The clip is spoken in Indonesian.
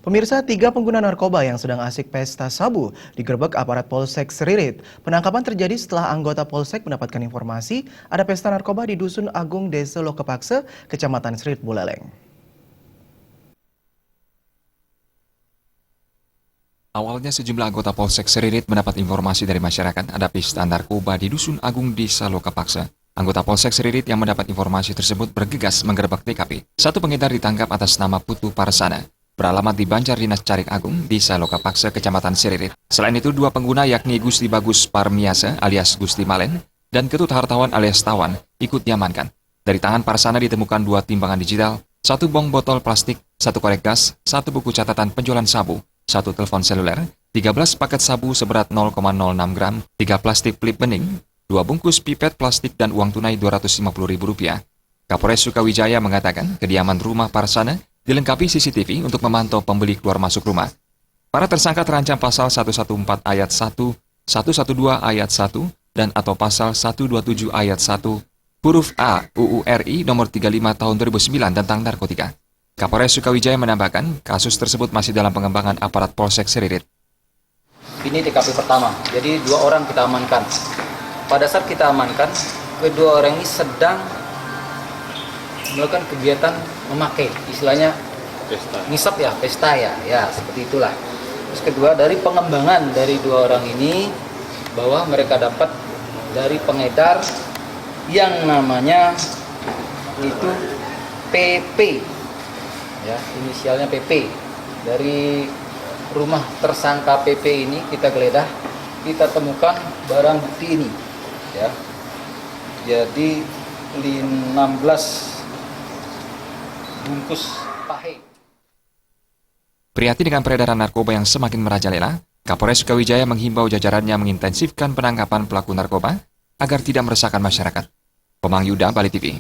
Pemirsa, 3 pengguna narkoba yang sedang asik pesta sabu digerebek aparat Polsek Seririt. Penangkapan terjadi setelah anggota Polsek mendapatkan informasi ada pesta narkoba di Dusun Agung Desa Lokapaksa, Kecamatan Seririt Buleleng. Awalnya sejumlah anggota Polsek Seririt mendapat informasi dari masyarakat ada pesta narkoba di Dusun Agung Desa Lokapaksa. Anggota Polsek Seririt yang mendapat informasi tersebut bergegas menggerebek TKP. Satu pengedar ditangkap atas nama Putu Parsana, beralamat di Banjar Dinas Carik Agung, Desa Lokapaksa, Kecamatan Seririt. Selain itu, 2 pengguna yakni Gusti Bagus Parmiasa alias Gusti Malen dan Ketut Hartawan alias Tawan ikut diamankan. Dari tangan Parsana ditemukan 2 timbangan digital, 1 bong botol plastik, 1 korek gas, 1 buku catatan penjualan sabu, 1 telepon seluler, 13 paket sabu seberat 0,06 gram, 3 plastik klip bening, 2 bungkus pipet plastik dan uang tunai Rp250.000. Kapolres Sukawijaya mengatakan kediaman rumah Parsana dilengkapi CCTV untuk memantau pembeli keluar masuk rumah. Para tersangka terancam pasal 114 ayat 1, 112 ayat 1, dan atau pasal 127 ayat 1, huruf A UU RI nomor 35 tahun 2009 tentang narkotika. Kapolres Sukawijaya menambahkan kasus tersebut masih dalam pengembangan aparat Polsek Seririt. Ini TKP pertama, jadi 2 orang kita amankan. Pada saat kita amankan, kedua orang ini sedang melakukan kegiatan memakai, istilahnya ngisap ya, pesta ya seperti itulah. Terus kedua, dari pengembangan dari 2 orang ini bahwa mereka dapat dari pengedar yang namanya itu PP, ya inisialnya PP. Dari rumah tersangka PP ini kita geledah, kita temukan barang bukti ini, ya. Jadi 16 bungkus tahe. Prihatin dengan peredaran narkoba yang semakin merajalela, Kapolres Sukawijaya menghimbau jajarannya mengintensifkan penangkapan pelaku narkoba agar tidak meresahkan masyarakat. Komang Yuda, Bali TV.